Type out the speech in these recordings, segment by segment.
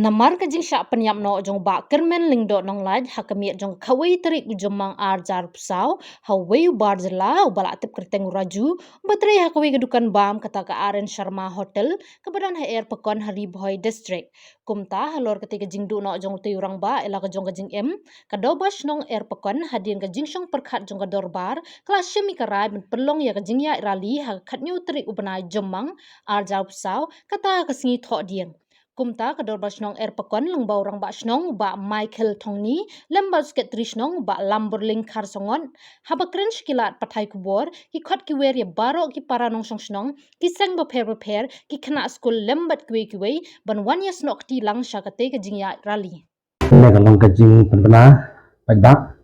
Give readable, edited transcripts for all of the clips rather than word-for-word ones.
Namar ka jing sya penyap no jong ba kermen lingdo nong laj hakamiet jong kawai terik ujomang arjar pusau hawai bar jela ubala atip kerteng raju baterai hakawai kedukan bam kata ka Aren Sharma Hotel kebadan HR Pekon Hari Boy District kumta halor ketika jing du no jong tuyurang ba ela ka jong ka jing kadobas nong air Pekon hadin ka jing syong perkat jong ka dorbar kelas syemi karai ben pelong ya ka jing ya rali hakat nyu terik ubanai jomang arjar pusau kata ka singi thok dieng kumta kador basnong air Pekon leng baurang basnong ba Michael Tongni lem basket trisnong ba lamberling karsongon haba kren kilat patai kubor ki khot ki wer ye baro ki para nong song ki seng ba per ki khana school lembat kwe ban wan yes nok ti lang syakate ke jingya rally Nagalong kajing penbena pajak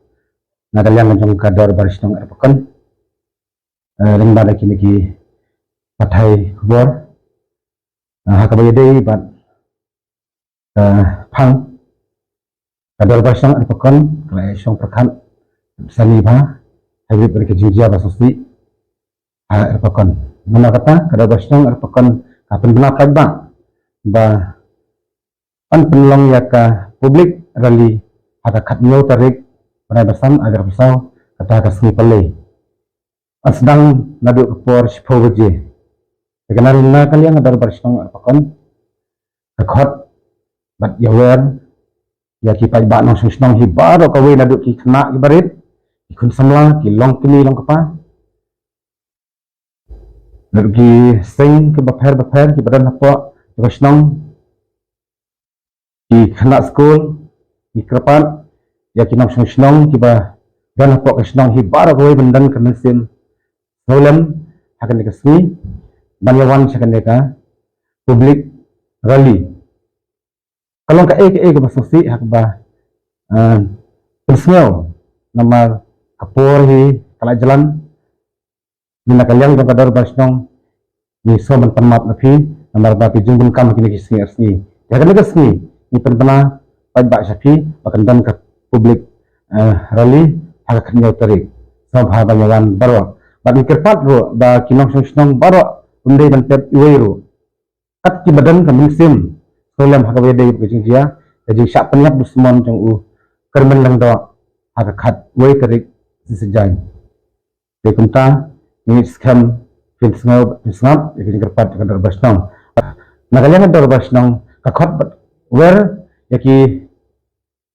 nagalang jong kador barisnong air Pekon leng bada kini patai kubor hakabayadei bat phang kador barisnong air Pekon kelai syong perkan sani ba habib berkejing jia basosi air Pekon nama kata kador barisnong air Pekon kapan bena pajak ba pan penlong ya ka publik rally ada katnyo tarik pada bersam agar pisau kata kasih pale sedang nadu kepor sipo beje kenal na kalian ada bersong Pekon khot bat yawer ya ki pai ba nong sung hi baro kawe nadu ki kena ibarit ikun samla ki long kini long kapa nadu ki sing ke baper ki badan apa bersong ki kena school ki krepat ya ki nong sung kiba dan apa kesnong hi baro kawe bendan kenesim solam akan dikasih banyawan akan deka publik rally kalau ke masuk hak ba personal nama kapor hi kala jalan mina kalian jong kadar basnong ni so man permat nafi namar ba pi jungun kam kini kisni asni ya kan kasni ni penbena pajak syafi akan dan ke publik rally agak nyau tarik so banyawan baro bagi kerpat ro ba kinong sung baro undai ban pet iwero kat ki badan ka musim solam hakawe dei kejing dia kejing syak penyap dusmon jong u kermen lang do haka khat wei tarik sejai de kunta ni scam fin snap kejing kerpat ka dar basnong nagalian dar basnong ka khat wer yaki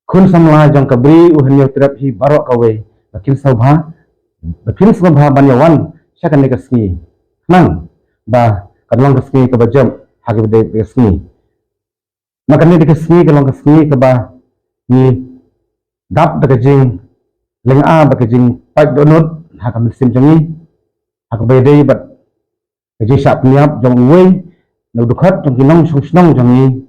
kun samla jong ka bri u hanyo trap hi baro kawe bakin sabha banyawan syakan dikasih nang ba kadang kasih ke bajam hagi dikasih makanya dikasih kalau kasih ke ba ni dap dekajing lenga bekajing pai donut haka mesim jangi haka bedai bat kajing syak peniap jong uwe nu dukhat jong kinong sung jangi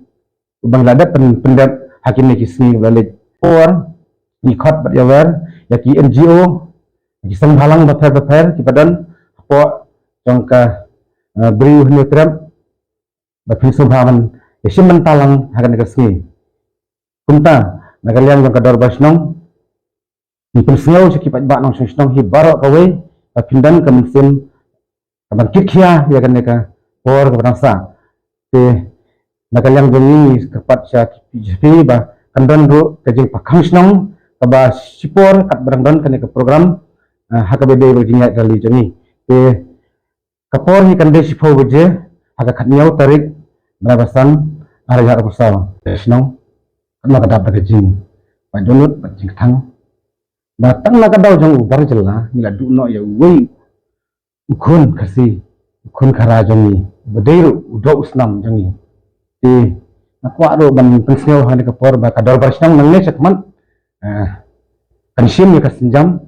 ubang ladat pendat hakim dikasih balik or ni khat bat yawer yaki NGO kisang halang baper ki badan apa jongka beri hnetrem bakin subhaman yesim mentalang hakan nekasni kunta nagalian jongka dor basnong ni penseu siki pajba nong sung hi baro kawe bakindan kemensim kaban kikhia ya kan neka por kebansa te nagalian jongi kepat sya ki ba kandan ro kajing pakhang snong kaba sipor kat barang kan ke program haka bede berjinya kali jani te kapor hi kande sipo beje haka khatniau tarik merabasan arya pusau snong kana kada berjing pajunut berjing thang datang na kadau jong bar jela nila duno ya wei ukun kasi ukun khara jani bedeiru udo usnam jani te nakwa ro ban penseu hane kapor ba kador barsnang nangne sakman kansim ya kasinjam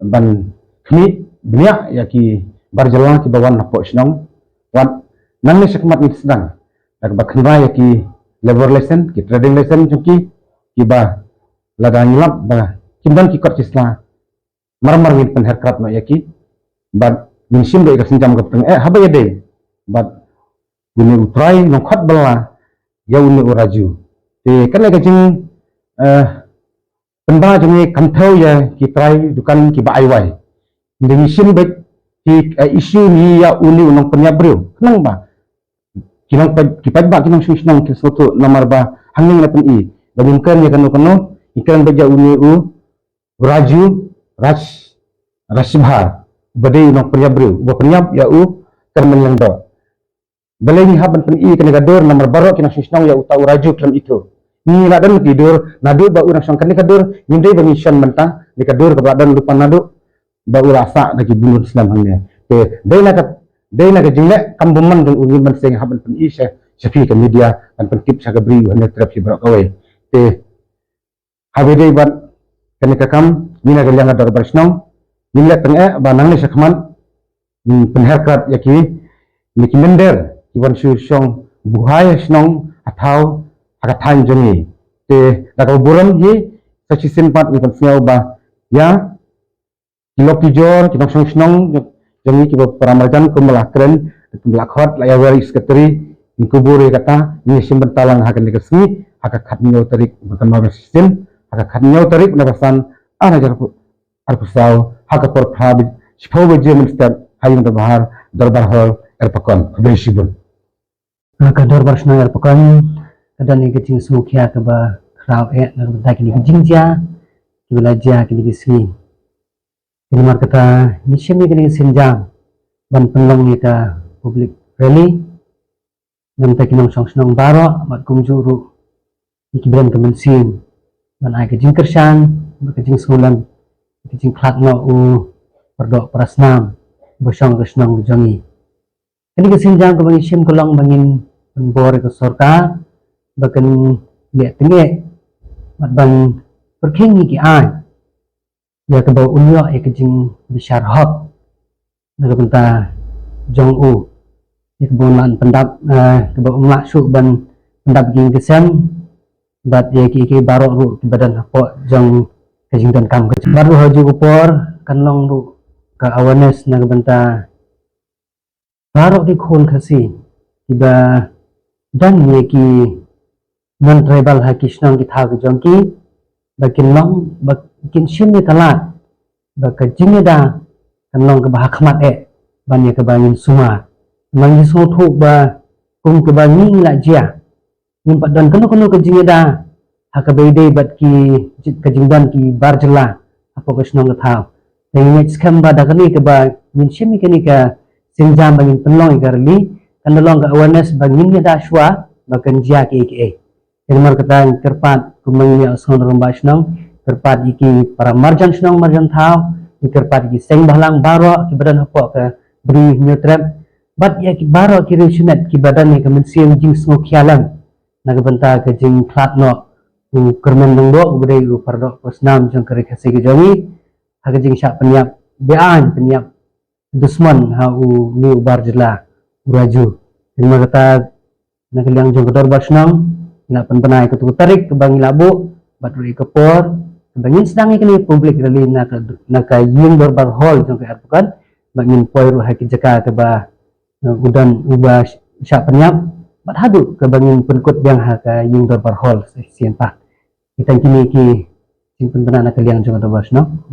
ban kini banyak ya ki barjalan ki bawan napo snong wan nang ni sekmat ni sedang dak bakhnwa ya ki labor lesson ki trading lesson chuki ki ba lada nyilap ba kimdan ki kot cisla marmar ni pen herkrap no ya ki ba minsim do kasinjam kapteng haba ya de ba guni utrai no khat bala ya uni uraju te kan ga jing penda jeng kanthau ya ki try dukan ki ba aiwai dengan sim baik ki isu ni ya uni unang penyabrio nang ba kinang kipat ba kinang susnang ki soto nomor ba hanging na pun bagungkan ya kanu ikan baja uni raju rashbhar badai nok penyabru penyab ya kermen yang do balai ni haban pun kena gadur nomor barok kena sisnong ya utau raju kelam itu ni ladan tidur nadu ba urang sangkan ni kadur ngindai ba mission mentah ni kadur ke badan lupa nadu ba urasa lagi bunuh Islam hangnya ke dai na ka jingle kambuman dong uni man sing haban pun syafi ke media dan pentip sa gabri hanya trap si barok kawai te habedai ban kena kakam ni na galyang adar barsnong ni la tengah ba nang ni sakman penherkat yaki ni kimender iwan syong buhay snong atau hakatan jongi te daga buram hi sachi simpat iwan siaw ba ya kilok tijor kinong snong jongi kiba paramarjan kumalakren kumalakhot laya wari sekretari inkuburi kata ni simbentalang hakan dikasni hakakat nyaw tarik bertambah sistem hakakat nyaw tarik nabasan jar arpusaw hakapor phabit sipau beje minister hayung dabahar darbar hall erpakon abeshibun ka darbar shna erpakon kadan ni kecing smukhya ka ba kraw na da kini jingjia kibala ja kini kisni ini mar kata mission ni kini sinjang ban penlong ni ka public rally nam ta kinong songsnong baro mat kumjuru ikibran kemensin ban ai kecing kersan kecing sulan kecing klat no perdok prasnam bosong kesnong jongi ini kesinjang ke bangin sim kolong bangin bor ke sorka bakan liat tenge mat bang perking ni ki ai ya ke bau unyo e kecing besar hot naga benta jong ya ke bau lan pendap ke bau maksud ban pendap ging kesem bat ya ki barok ru ke badan apa jong kecing dan kam kecing baru haju upor kanlong ru ke awareness naga benta barok di khol khasi tiba dan ye ki non tribal ha kisnong ki tha jongki bakin long bakin shin ni talat baka jingeda kan long ke bah khmat ban ye ke bangin suma mangi so thu ba kum ke bangin la jia nim padan kono ke jingeda ha ke beide bat ki ke jingdan ki barjela apa kisnong ke tha dengan skam ba dakani ke ba min shin ni ke sinjam bangin penlong ikarli kan long ke awareness bangin ya daswa bakan jia ke Ilmar kata kerpat kumangnya son rumba snong kerpat iki para marjan snong marjan thau kerpat iki seng bahlang baro ki badan hapok ke beri nutrep bat ya ki baro ki resunet ki badan ni kemensian jing sngo khialam naga benta ke jing klat no kermen dongdo budai pardok prosnam jong kere khase ke jongi ha jing syak penyap bean penyap dusman ha ni ubar jela uraju ilmar kata naga liang jong kedor basnong na penpenai ke tarik ke bangi labu baturi ke por bangin sedang ini publik rally na ka yung barbar hall jong ke arpukan bangin poiru haki jaka ke ba udan uba syak penyap bat hadu ke bangin perkut yang ha ka yung barbar hall sian pa kita kini ki sing penpenai na kaliang jong kedor basno